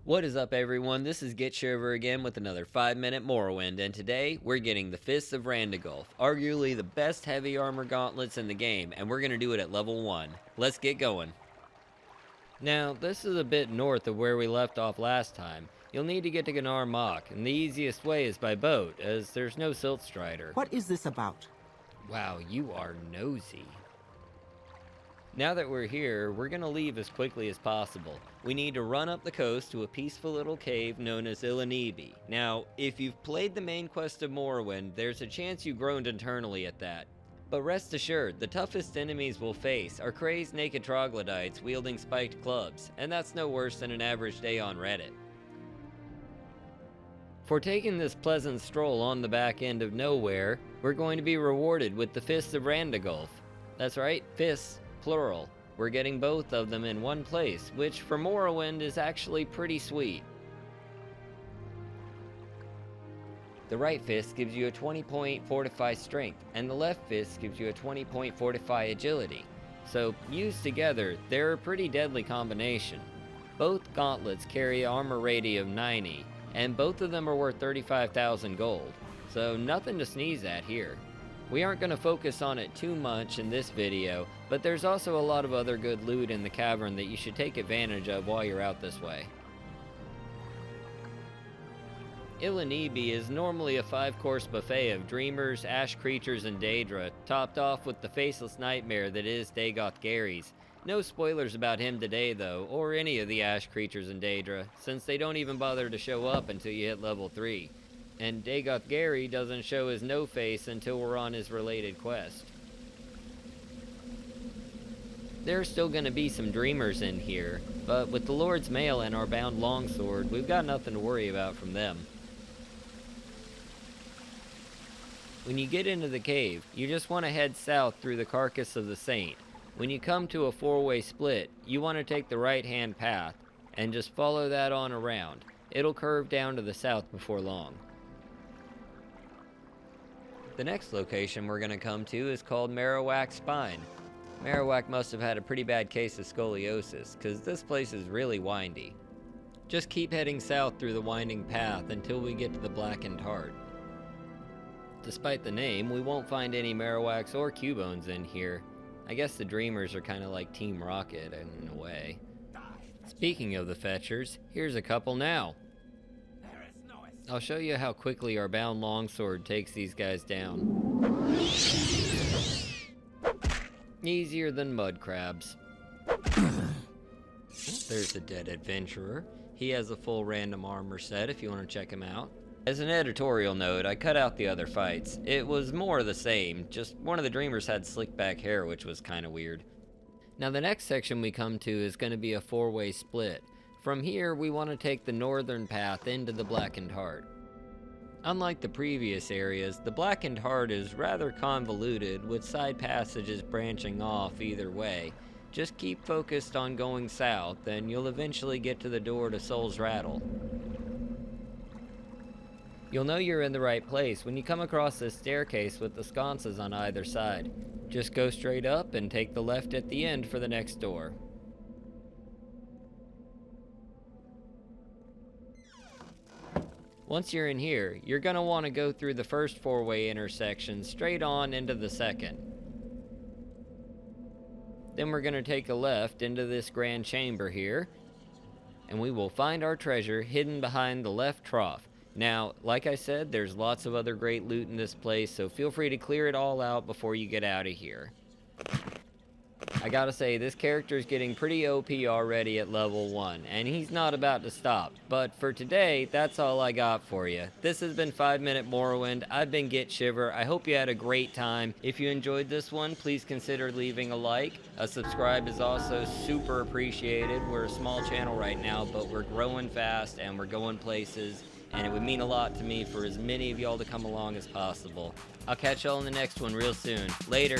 What is up, everyone? This is Gitshiver again with another 5-minute Morrowind, and today we're getting the Fists of Randagulf, arguably the best heavy armor gauntlets in the game, and we're going to do it at level 1. Let's get going. Now, this is a bit north of where we left off last time. You'll need to get to Gnar Mach, and the easiest way is by boat, as there's no silt strider. What is this about? Wow, you are nosy. Now that we're here, we're going to leave as quickly as possible. We need to run up the coast to a peaceful little cave known as Ilanibi. Now, if you've played the main quest of Morrowind, there's a chance you groaned internally at that. But rest assured, the toughest enemies we'll face are crazed naked troglodytes wielding spiked clubs, and that's no worse than an average day on Reddit. For taking this pleasant stroll on the back end of nowhere, we're going to be rewarded with the Fists of Randagulf. That's right, fists. Plural. We're getting both of them in one place, which for Morrowind is actually pretty sweet. The right fist gives you a 20-point fortify strength, and the left fist gives you a 20-point fortify agility. So, used together, they're a pretty deadly combination. Both gauntlets carry armor rating of 90, and both of them are worth 35,000 gold. So, nothing to sneeze at here. We aren't going to focus on it too much in this video, but there's also a lot of other good loot in the cavern that you should take advantage of while you're out this way. Ilanibi is normally a 5-course buffet of dreamers, ash creatures, and Daedra, topped off with the faceless nightmare that is Dagoth Gary's. No spoilers about him today though, or any of the ash creatures in Daedra, since they don't even bother to show up until you hit level 3. And Dagoth Gary doesn't show his no-face until we're on his related quest. There's still going to be some dreamers in here, but with the Lord's Mail and our bound longsword, we've got nothing to worry about from them. When you get into the cave, you just want to head south through the carcass of the saint. When you come to a 4-way split, you want to take the right-hand path, and just follow that on around. It'll curve down to the south before long. The next location we're going to come to is called Morrowind's Spine. Morrowind must have had a pretty bad case of scoliosis, because this place is really windy. Just keep heading south through the winding path until we get to the Blackened Heart. Despite the name, we won't find any Marowaks or Cubones in here. I guess the Dreamers are kind of like Team Rocket in a way. Speaking of the fetchers, here's a couple now. I'll show you how quickly our bound longsword takes these guys down. Easier than mud crabs. There's the dead adventurer. He has a full random armor set if you want to check him out. As an editorial note, I cut out the other fights. It was more of the same, just one of the dreamers had slick back hair, which was kind of weird. Now the next section we come to is going to be a 4-way split. From here, we want to take the northern path into the Blackened Heart. Unlike the previous areas, the Blackened Heart is rather convoluted, with side passages branching off either way. Just keep focused on going south, and you'll eventually get to the door to Soul's Rattle. You'll know you're in the right place when you come across this staircase with the sconces on either side. Just go straight up and take the left at the end for the next door. Once you're in here, you're going to want to go through the first 4-way intersection straight on into the second. Then we're going to take a left into this grand chamber here, and we will find our treasure hidden behind the left trough. Now, like I said, there's lots of other great loot in this place, so feel free to clear it all out before you get out of here. I gotta say, this character is getting pretty OP already at level 1, and he's not about to stop. But for today, that's all I got for you. This has been 5-Minute Morrowind. I've been Gitshiver. I hope you had a great time. If you enjoyed this one, please consider leaving a like. A subscribe is also super appreciated. We're a small channel right now, but we're growing fast and we're going places. And it would mean a lot to me for as many of y'all to come along as possible. I'll catch y'all in the next one real soon. Later.